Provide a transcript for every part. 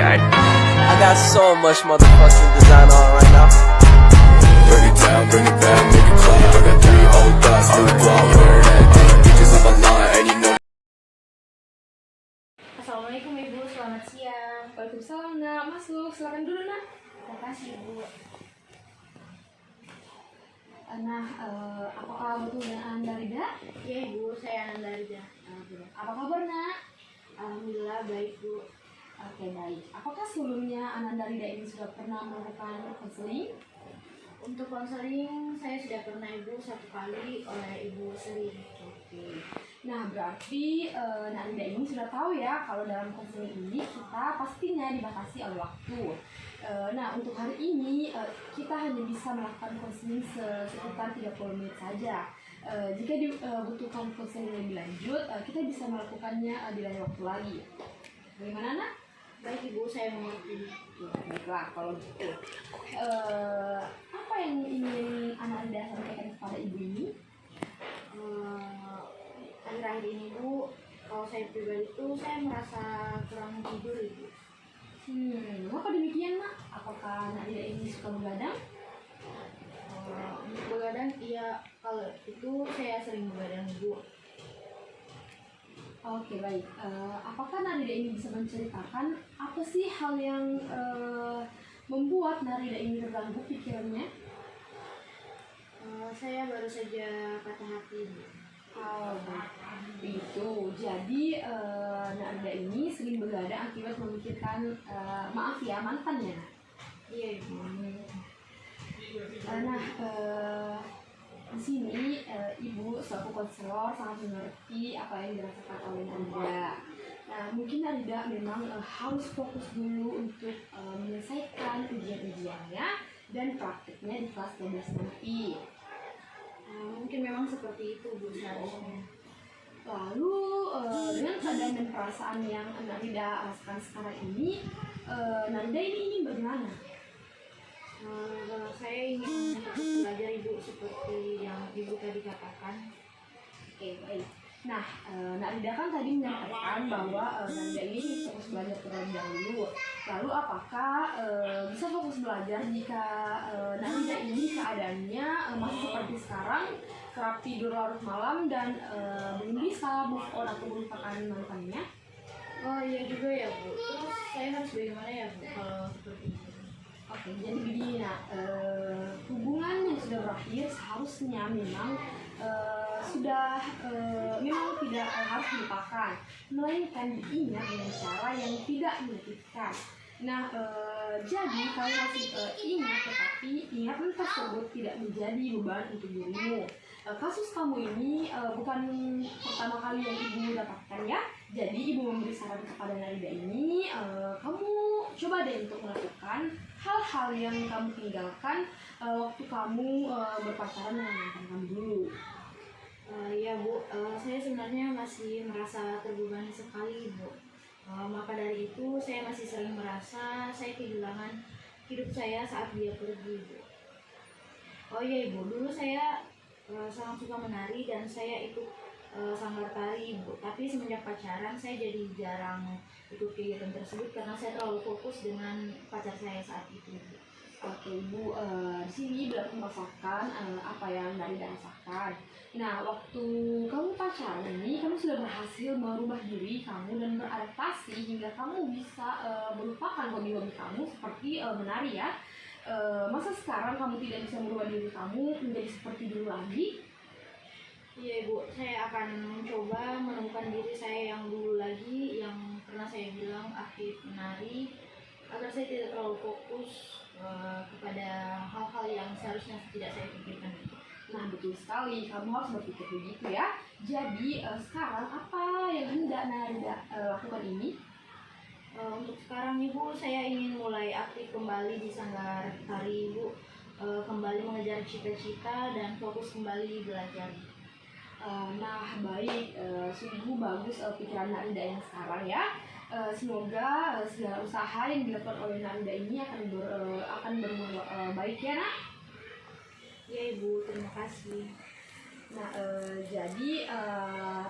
I got so much motherfucking design on right now. Bring it down, bring it back, make it clap. I got 3 old thoughts, new block, wear that thing. Bitches on my line, and you know. Assalamualaikum Ibu, selamat siang. Waalaikumsalam, nak. Masuk, silakan dulu, nak. Terima kasih Ibu. Nah, apakah betul dengan Anda Rida? Iya Ibu, saya Ananda Rida. Apa kabar, nak? Alhamdulillah baik Bu. Oke, baik. Apakah sebelumnya Ananda Rida ini sudah pernah melakukan konseling? Untuk konseling saya sudah pernah Ibu 1 kali oleh Ibu Sri. Oke. Nah, berarti Nanda ini sudah tahu ya kalau dalam konseling ini kita pastinya dibatasi oleh waktu. Nah, untuk hari ini kita hanya bisa melakukan konseling sekitar 30 menit saja. Jika dibutuhkan konseling lebih lanjut, kita bisa melakukannya di lain waktu lagi. Bagaimana, nak? Baik Ibu, saya mengerti. Ya, baiklah kalau gitu. Apa yang ingin Anda sampaikan kepada ibu ini? Akhir-akhir ini Bu, kalau saya pribadi itu saya merasa kurang tidur Ibu. Mengapa demikian, nak? Apakah Nadia ini suka begadang? Untuk begadang, iya, kalau itu saya sering begadang Ibu. Oke, baik. Apakah Narida ini bisa menceritakan apa sih hal yang membuat Narida ini terganggu pikirannya? Saya baru saja patah hati Bu. Oh, itu. Jadi Narida ini sering begadang akibat memikirkan maaf ya mantannya. Iya Ibu. Nah, di sini ibu selaku konselor sangat mengerti apa yang dirasakan oleh Narida. Nah, mungkin Narida memang harus fokus dulu untuk menyelesaikan ujian-ujiannya dan praktiknya di kelas 12 nanti. Mungkin memang seperti itu Bu seharusnya. Lalu dengan keadaan dan perasaan yang Narida rasakan sekarang ini, Narida ini ingin bagaimana? Kalau saya ingin belajar Ibu seperti yang Ibu tadi katakan. Oke, baik. Nah, Narida kan tadi menyampaikan bahwa Narida ini fokus belajar terlebih dahulu. Lalu apakah bisa fokus belajar jika Narida ini keadaannya masih seperti sekarang, kerap tidur larut malam dan belum bisa move on atau melupakan mantannya? Oh iya juga ya Bu. Terus saya harus bagaimana ya Bu kalau seperti itu? Oke, jadi begini, nah, hubungan yang sudah berakhir seharusnya memang sudah memang tidak harus dilupakan, melainkan diingat dengan cara yang tidak menyakitkan. Nah, jadi kamu masih ingat, tetapi ingatan tersebut tidak menjadi beban untuk dirimu. Kasus kamu ini bukan pertama kali yang ibu dapatkan ya. Jadi ibu memberi saran kepada Narida ini, kamu coba deh untuk melakukan hal-hal yang kamu tinggalkan waktu kamu berpacaran dengan mantan kamu dulu. Ya Bu, saya sebenarnya masih merasa terbebani sekali Bu. Maka dari itu saya masih sering merasa saya kehilangan hidup saya saat dia pergi Bu. Oh iya Ibu, dulu saya sangat suka menari dan saya ikut sanggar tari Ibu. Tapi semenjak pacaran saya jadi jarang ikut kegiatan tersebut karena saya terlalu fokus dengan pacar saya saat itu Bu. Oke Ibu, di sini berarti merasakan apa yang Narida rasakan. Nah, waktu kamu pacaran ini, kamu sudah berhasil merubah diri kamu dan beradaptasi hingga kamu bisa melupakan hobi-hobi kamu seperti menari ya. Masa sekarang kamu tidak bisa merubah diri kamu menjadi seperti dulu lagi? Iya Ibu, saya akan mencoba menemukan diri saya yang dulu lagi, yang pernah saya bilang aktif menari, agar saya tidak terlalu fokus kepada hal-hal yang seharusnya tidak saya pikirkan. Nah, betul sekali, kamu harus berpikir begitu ya. Jadi sekarang apa yang hendak Narida lakukan ini? Untuk sekarang Ibu, saya ingin mulai aktif kembali di sanggar tari Ibu, kembali mengejar cita-cita dan fokus kembali belajar. Nah, baik, sungguh bagus pikiran Narida yang sekarang ya. Semoga segala usaha yang dilakukan oleh Narida ini akan berbuah baik ya, nak. Ya Ibu, terima kasih. Nah, jadi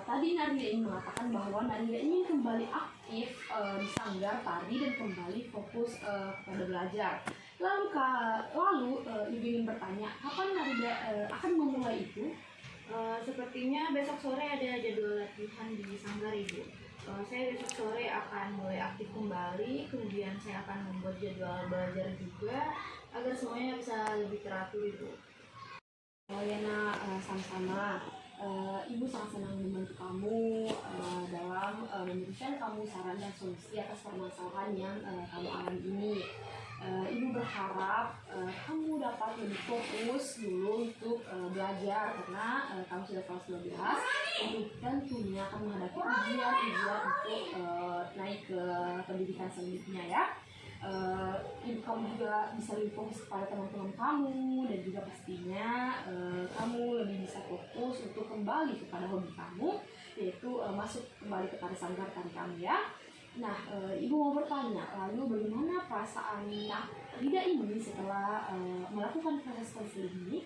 tadi Nadia ingin mengatakan bahwa Nadia ingin kembali aktif di sanggar tari dan kembali fokus pada belajar. Lalu Ibu ingin bertanya, kapan Nadia akan memulai itu? Sepertinya besok sore ada jadwal latihan di sanggar Ibu. Saya besok sore akan mulai aktif kembali, kemudian saya akan membuat jadwal belajar juga agar semuanya bisa lebih teratur Ibu. Yana, sama-sama. Ibu sangat senang membantu kamu dalam memberikan kamu saran dan solusi atas permasalahan yang kamu alami ini. Ibu berharap kamu dapat lebih fokus dulu untuk belajar karena kamu sudah kelas 12 untuk tentunya akan menghadapi ujian untuk naik ke pendidikan selanjutnya ya. Kamu juga bisa lebih fokus kepada teman-teman kamu dan juga pastinya kamu lebih bisa fokus untuk kembali kepada hobi kamu, yaitu masuk kembali kepada sanggar tari kamu ya. Nah, Ibu mau bertanya, lalu bagaimana perasaan Rida ini setelah melakukan proses konseling ini?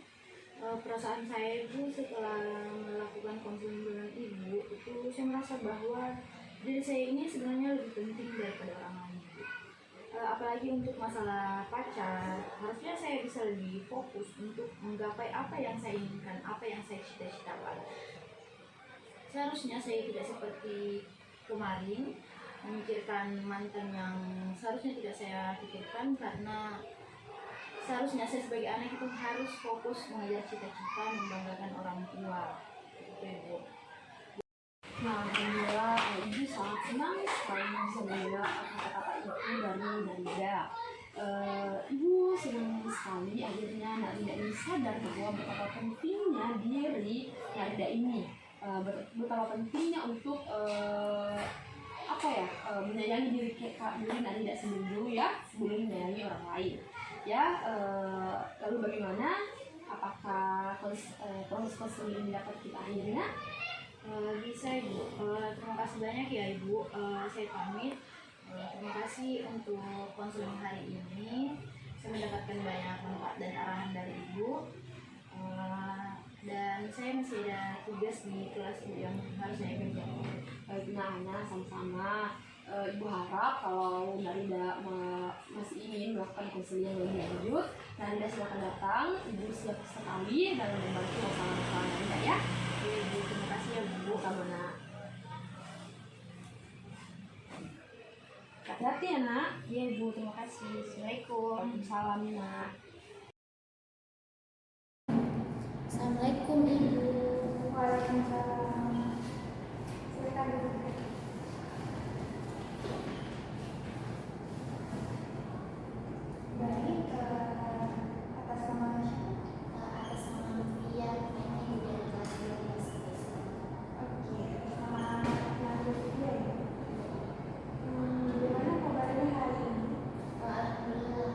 Perasaan saya Ibu setelah melakukan konseling dengan Ibu itu saya merasa bahwa diri saya ini sebenarnya lebih penting daripada orang lain Ibu. Apalagi untuk masalah pacar, harusnya saya bisa lebih fokus untuk menggapai apa yang saya inginkan, apa yang saya cita-citakan. Seharusnya saya tidak seperti kemarin memikirkan mantan yang seharusnya tidak saya pikirkan, karena seharusnya saya sebagai anak itu harus fokus mengejar cita-cita, membanggakan orang tua. Itu Ibu. Nah, alhamdulillah Ibu sangat senang sekali bisa mendengar kata-kata itu dari Narida. Ibu senang sekali akhirnya Narida ini sadar bahwa betapa pentingnya diri Narida ini, betapa pentingnya untuk menyayangi diri Narida sendiri dulu ya, sebelum menyayangi orang lain. Ya, lalu bagaimana? Apakah proses konseling ini dapat kita akhirnya? Bisa Ibu. Terima kasih banyak ya Ibu. Saya pamit. Terima kasih untuk konseling hari ini. Saya mendapatkan banyak manfaat dan arahan dari Ibu. Dan saya masih ada tugas di kelas yang harus saya kerjakan. Baik, nah sama-sama. Ibu harap kalau Narida masih ingin melakukan konseling yang lebih lanjut, Narida silakan datang. Ibu siap sekali dalam membantu masalah-masalah Narida ya. Ibu, terima kasih ya Bu. Sama nak. Hati-hati ya nak. Iya Ibu, terima kasih. Assalamualaikum. Waalaikumsalam nak. Assalamualaikum Ibu. Waalaikumsalam. Silakan duduk. Baik, atas nama atas nama Novia, ini dari kelas 12. Oke, sama Nadia ya. Gimana kabarnya hari ini? Alhamdulillah.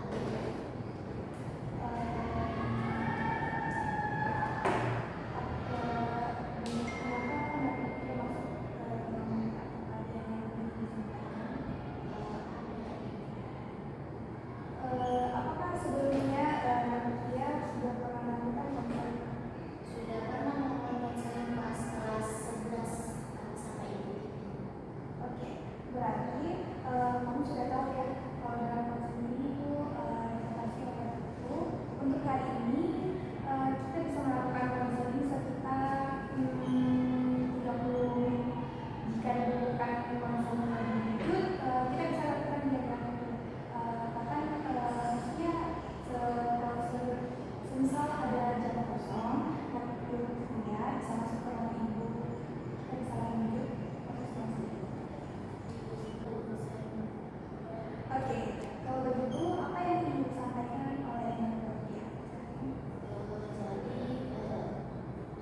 Apakah sebelumnya Nadia sudah pernah melakukan konseling? Sudah pernah melakukan konseling pas kelas 11 sama Ibu. Oke, berarti kamu sudah tahu ya kalau dalam konseling ini itu pasti ada itu. Untuk hari ini kita bisa melakukan konseling sekitar 30 menit. Jika dibutuhkan konseling lebih lanjut, kita bisa lakukan di jam itu. Bahkan maksudnya semisal ada jam kosong, waktu kuliah bisa masuk ke ruang ibu, kita bisa lanjut proses konseling. Oke, kalau begitu apa yang ingin disampaikan oleh Nadia? Jadi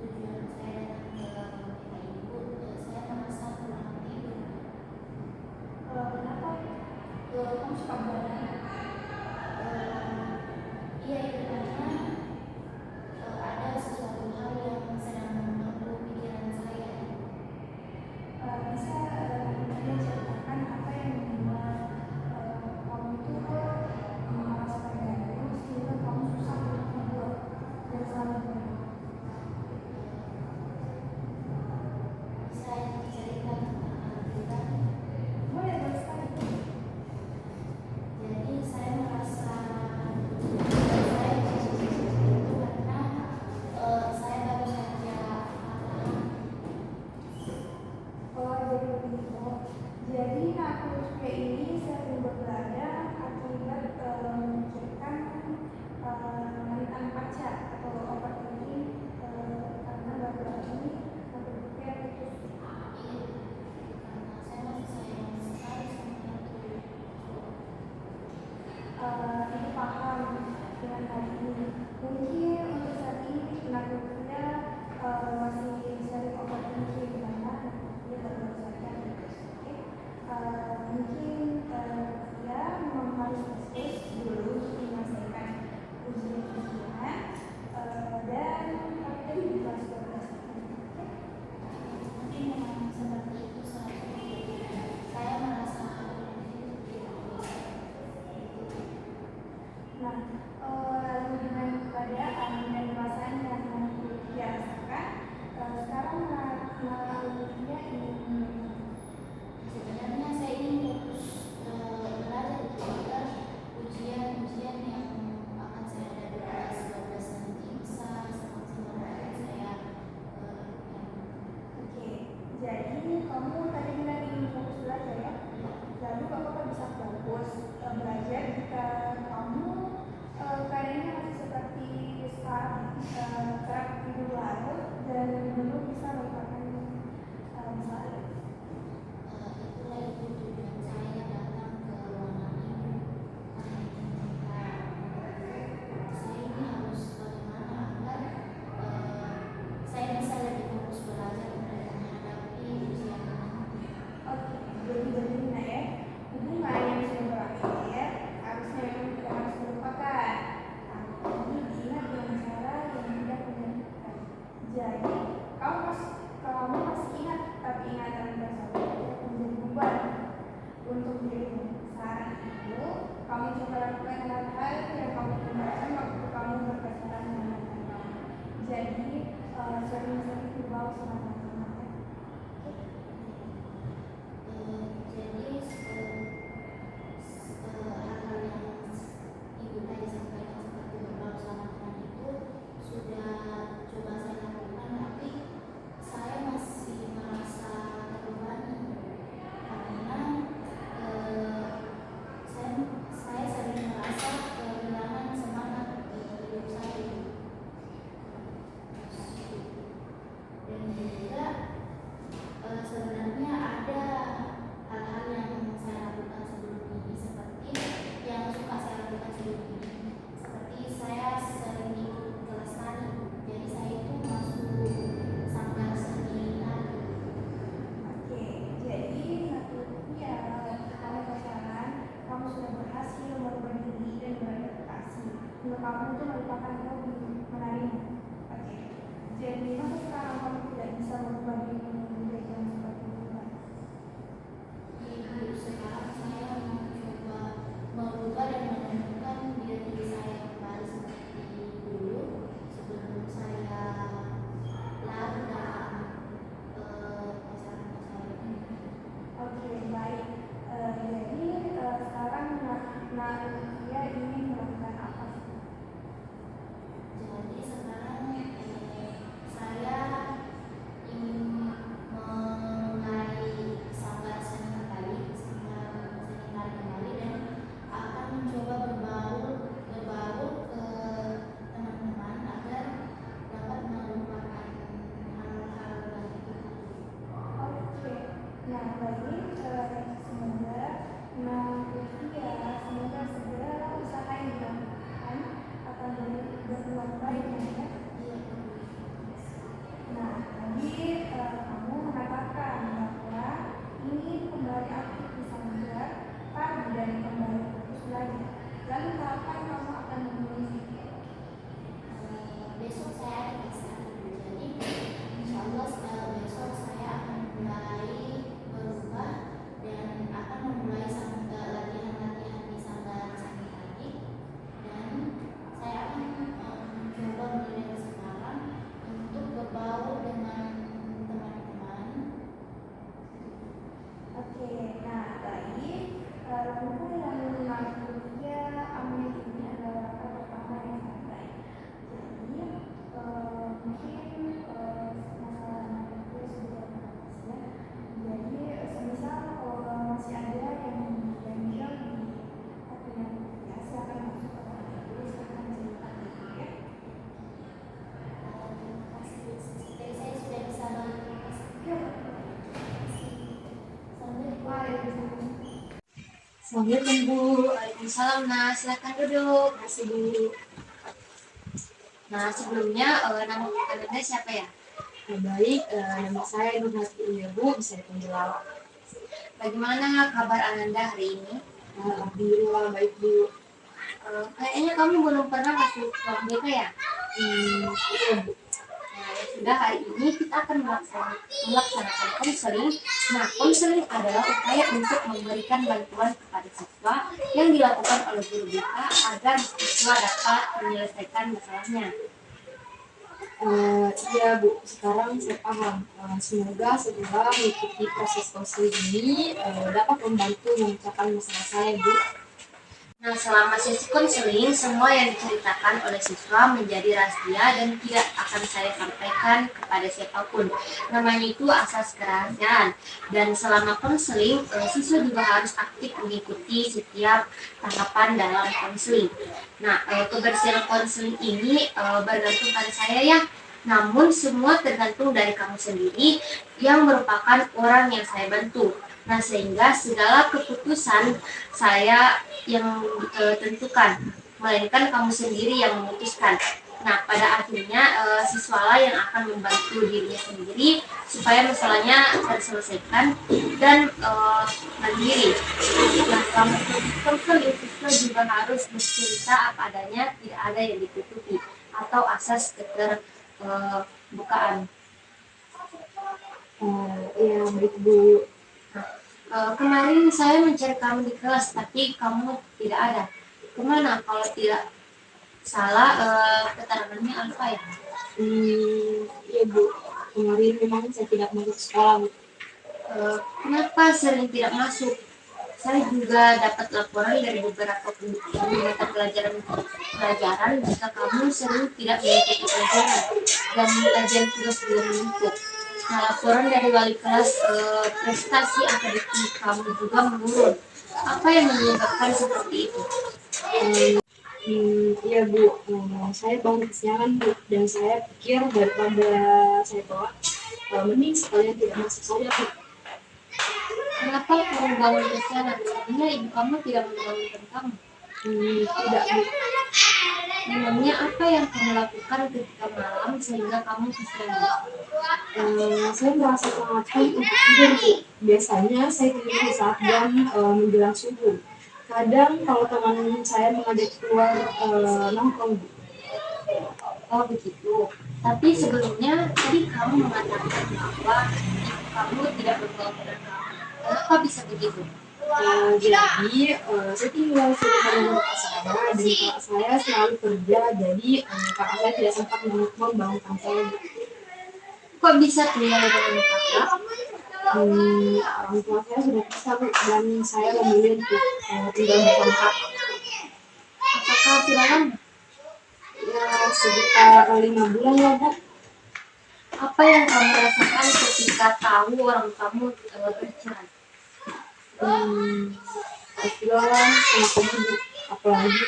tujuan saya datang ke Ibu, saya merasa kurang tidur. Kenapa? Kamu suka begadang? Iya itu karena ada sesuatu hal yang sedang mengganggu pikiran saya. Bisa Nadia ceritakan apa yang membuat kamu itu merasa terganggu sehingga kamu susah untuk tidur dan selalu begadang? anak usia ini sering berbelanja akibat memikirkan mantan pacar atau overthinking karena baru-baru ini atau berpikir itu. Karena saya masih sayang sekali sama itu. Ibu paham dengan hal ini. Mungkin untuk saat ini anak Rukia masih sering overthinking karena dia baru saja. Mungkin dia memang harus fokus dulu menyelesaikan ujian-ujian dan praktek di kelas 12. Mungkin memang seperti itu seharusnya. Saya merasa Nah, lalu dengan keadaan dan perasaan yang dia rasakan, sekarang dia ingin sebenarnya saya ingin fokus belajar agar ujian-ujian yang akan saya ada di kelas 12 nanti bisa semaksimal mungkin saya Oke, jadi kamu tadi bilang ingin fokus belajar ya? Lalu apakah bisa fokus belajar jika kamu keadaannya masih seperti saat kerap tidur larut dan belum bisa melupakan masalah itu? itulah itu tujuan saya datang ke ruangan ini karena saya ini harus bagaimana agar saya bisa lebih fokus belajar untuk menghadapi ujian nanti. Oke, jadi begini ya, hubungan yang sudah berakhir harusnya memang kita harus melupakan. Tapi diingat dengan cara yang tidak menyakitkan. Jadi kamu masih ingat, tapi ingatan tersebut tidak menjadi beban untuk dirimu. Saat itu kamu coba lakukan hal-hal yang kamu tinggalkan waktu kamu berpacaran dengan mantan kamu. Jadi sering-sering dibawa sama teman-teman. Jadi hal-hal yang ibu tadi sampaikan seperti berbau sama teman itu sudah coba saya lakukan, tapi saya masih merasa terbebani karena saya sering merasa kehilangan semangat di hidup saya. Dan juga sebenarnya ada hal-hal yang saya lakukan sebelum ini seperti yang suka saya lakukan sebelum ini, seperti saya sering ikut kelas tari, jadi saya itu masuk sanggar seni tari. Oke, jadi satu ya kamu pacaran, kamu sudah berhasil merubah diri dan beradaptasi. Untuk kamu itu merupakan hobi menari. Oke, jadi masa sekarang kamu tidak bisa merubah diri menjadi yang seperti itu? Di hidup sekarang saya mencoba merubah dan menemukan diri saya kembali seperti dulu sebelum saya larut dalam pacaran-pacaran ini. Oke, baik. Jadi sekarang dia ingin melakukan apa sih? Assalamualaikum Bu. Waalaikumsalam. Nah, silakan duduk. Kasih dulu. Nah, sebelumnya nama Anda siapa ya? Baik, nama saya Nur Hati Bu, bisa dipanggil Lala. Bagaimana kabar Ananda hari ini? Alhamdulillah baik Bu. Kayaknya kamu belum pernah masuk ruang BK ya? Iya Bu. Nah, ya sudah, hari ini kita akan melaksanakan konseling. Nah, konseling adalah upaya untuk memberikan bantuan kepada siswa yang dilakukan oleh guru BK agar siswa dapat menyelesaikan masalahnya. Iya Bu, sekarang saya paham. Semoga setelah mengikuti proses konseling ini dapat membantu memecahkan masalah saya Bu. Nah, selama sesi konseling, semua yang diceritakan oleh siswa menjadi rahasia dan tidak akan saya sampaikan kepada siapapun. Namanya itu asas kerahasiaan. Dan selama konseling, siswa juga harus aktif mengikuti setiap tahapan dalam konseling. Nah, kebersihan konseling ini bergantung pada saya ya. Namun semua tergantung dari kamu sendiri yang merupakan orang yang saya bantu. Nah, sehingga segala keputusan saya yang tentukan, melainkan kamu sendiri yang memutuskan. Nah, pada akhirnya siswalah yang akan membantu dirinya sendiri supaya masalahnya terselesaikan dan mandiri. Nah, selama konseling siswa juga harus bercerita apa adanya, tidak ada yang ditutupi atau asas keterbukaan. Iya baik Bu. Kemarin saya mencari kamu di kelas, tapi kamu tidak ada. Kemana? Kalau tidak salah, keterangannya apa ya? Iya Bu. Kemarin memang saya tidak masuk sekolah Bu. Kenapa sering tidak masuk? Saya juga dapat laporan dari beberapa mata pelajaran jika kamu sering tidak mengikuti pelajaran dan pelajaran tugas belum menuntut. Nah, laporan dari wali kelas prestasi akademik kamu juga menurun. Apa yang menyebabkan seperti itu? Iya Bu, saya bangun kesiangan Bu, dan saya pikir daripada saya telat, mending sekalian tidak masuk saja Bu. Kenapa kamu bangun kesiangan? Sebenarnya ibu kamu tidak membangunkan kamu. Tidak Bu. Memangnya apa yang kamu lakukan ketika malam sehingga kamu kesiangan? Saya merasa sangat sulit untuk tidur Bu. Biasanya saya tidur di saat jam menjelang subuh. Kadang kalau teman saya mengajak keluar nongkrong Bu. Oh begitu. Tapi sebelumnya tadi kamu mengatakan bahwa ibu kamu tidak membangunkan kamu. Kenapa bisa begitu? Jadi saya tinggal di rumah kakak saya dan kakak saya selalu kerja, jadi kakak saya tidak sempat membangunkan saya. Kok bisa tinggal dengan kakak? Orang tua saya sudah pisah Bu, dan saya memilih untuk tinggal bersama kakak. Apakah sudah lama? Ya sekitar 5 bulan lah Bu. Apa yang kamu rasakan ketika tahu orang kamu bercerai? Pastilah sangat sedih Bu. Apalagi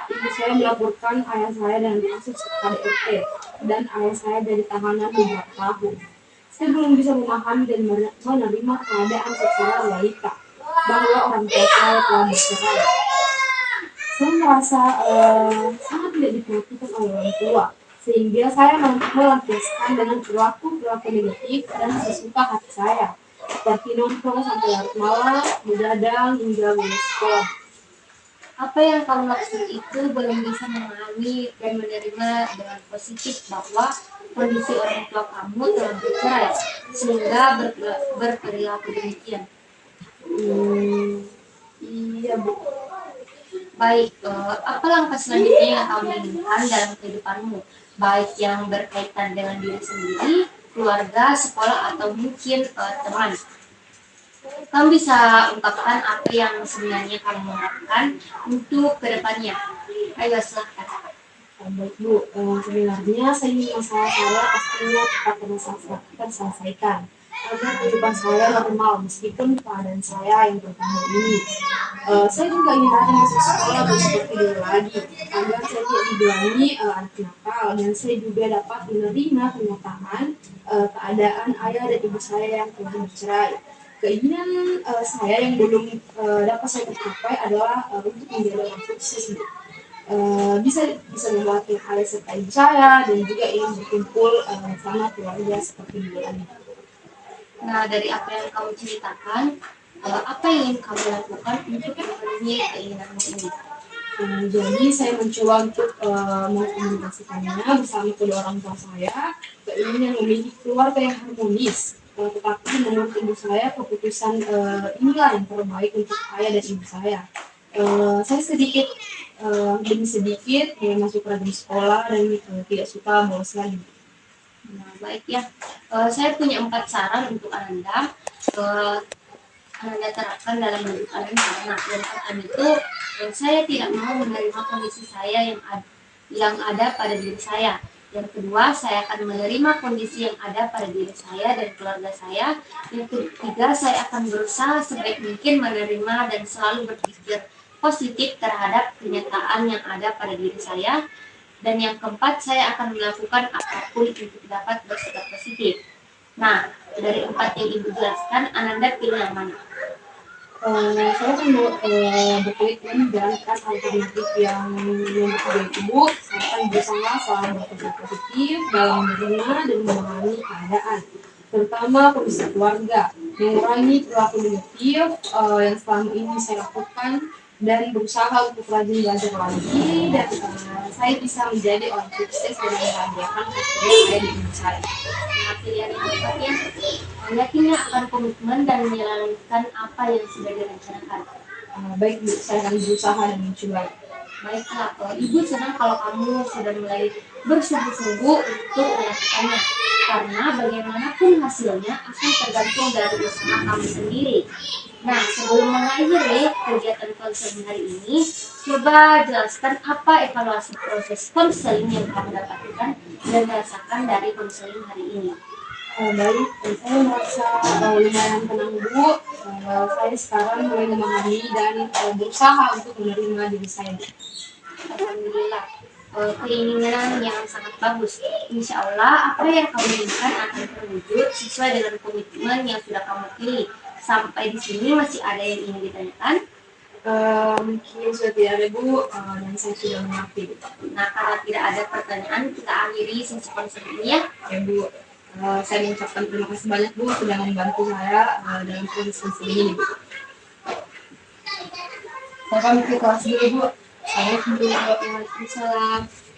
ibu saya melaporkan ayah saya dan kasus KDRT dan ayah saya dari tahanan beberapa tahun. Saya belum bisa memahami dan menerima keadaan secara realita bahwa orang tua saya telah bercerai. Saya merasa sangat tidak diperhatikan oleh orang tua, sehingga saya melampiaskan dengan perilaku negatif dan sesuka hati saya, seperti nongkrong sampai larut malam, begadang hingga lulus sekolah. Apa yang kamu maksud itu belum bisa memahami dan menerima dengan positif bahwa kondisi orang tua kamu telah bercerai sehingga berperilaku demikian. Iya Bu. Baik, apa langkah selanjutnya yang kamu inginkan dalam kehidupanmu, baik yang berkaitan dengan diri sendiri, keluarga, sekolah, atau mungkin teman? Kamu bisa ungkapkan apa yang sebenarnya kamu harapkan untuk kedepannya. Ayo silahkan. Baik Bu, sebenarnya saya ingin masalah saya pastinya cepat terselesaikan agar kehidupan saya normal meskipun keadaan saya yang terganggu ini. Saya juga ingin lagi masuk sekolah dan seperti dulu lagi agar saya tidak dibilangi anak nakal, dan saya juga dapat menerima kenyataan keadaan ayah dan ibu saya yang telah bercerai. keinginan saya yang belum dapat saya capai adalah untuk menjadi orang sukses. Bisa mewakili ayah serta ibu saya dan juga ingin berkumpul sama keluarga seperti ini. Nah, dari apa yang kamu ceritakan, apa yang ingin kamu lakukan untuk memenuhi keinginanmu ini? Jadi saya mencoba untuk mengkomunikasikannya bersama kedua orang tua saya, keinginan memiliki keluarga yang harmonis. Tetapi menurut ibu saya keputusan inilah yang terbaik untuk ayah dan ibu saya. Saya sedikit demi sedikit masuk rajin sekolah dan tidak suka bolos lagi. Nah, baik ya. Saya punya 4 saran untuk Ananda. Ananda terapkan dalam hidup Ananda. Nah, yang pertama itu, saya tidak mau menerima kondisi saya yang ada pada diri saya. Yang kedua, saya akan menerima kondisi yang ada pada diri saya dan keluarga saya. Yang ketiga, saya akan berusaha sebaik mungkin menerima dan selalu berpikir positif terhadap kenyataan yang ada pada diri saya. Dan yang keempat, saya akan melakukan apapun untuk dapat bersikap positif. Nah, dari 4 yang Ibu jelaskan, Ananda pilih yang mana? Saya akan berkomitmen menjalankan alternatif yang ketiga Ibu. Saya akan berusaha selalu berpikir positif dalam menerima dan memahami keadaan, terutama kondisi keluarga, mengurangi perilaku negatif yang selama ini saya lakukan, dan berusaha untuk rajin belajar lagi, dan saya bisa menjadi orang sukses dan membahagiakan keluarga saya dan ibu saya. Nah, pilihan yang keempat ya, yakinnya akan komitmen dan menjalankan apa yang sudah direncanakan. Baik Bu, saya akan berusaha dan mencoba. Baiklah, Ibu senang kalau kamu sudah mulai bersungguh-sungguh untuk melakukannya. Karena bagaimanapun hasilnya akan tergantung dari usaha kamu sendiri. Nah, sebelum mengakhiri kegiatan konseling hari ini, coba jelaskan apa evaluasi proses konseling yang kamu dapatkan dan rasakan dari konseling hari ini. Baik, saya merasa lumayan tenang Bu. Saya sekarang mulai memahami dan berusaha untuk menerima diri saya. Alhamdulillah, keinginan yang sangat bagus. Insya Allah apa yang kamu inginkan akan terwujud sesuai dengan komitmen yang sudah kamu pilih. Sampai di sini masih ada yang ingin ditanyakan? Mungkin sudah tidak ada Bu, dan saya sudah mengerti. Nah, karena tidak ada pertanyaan, kita akhiri sesi konseling ini ya. Ya Bu, saya mengucapkan terima kasih banyak Bu sudah membantu saya dalam proses konseling ini Bu. Saya pamit ke kelas dulu Bu. Assalamualaikum warahmatullahi wabarakatuh.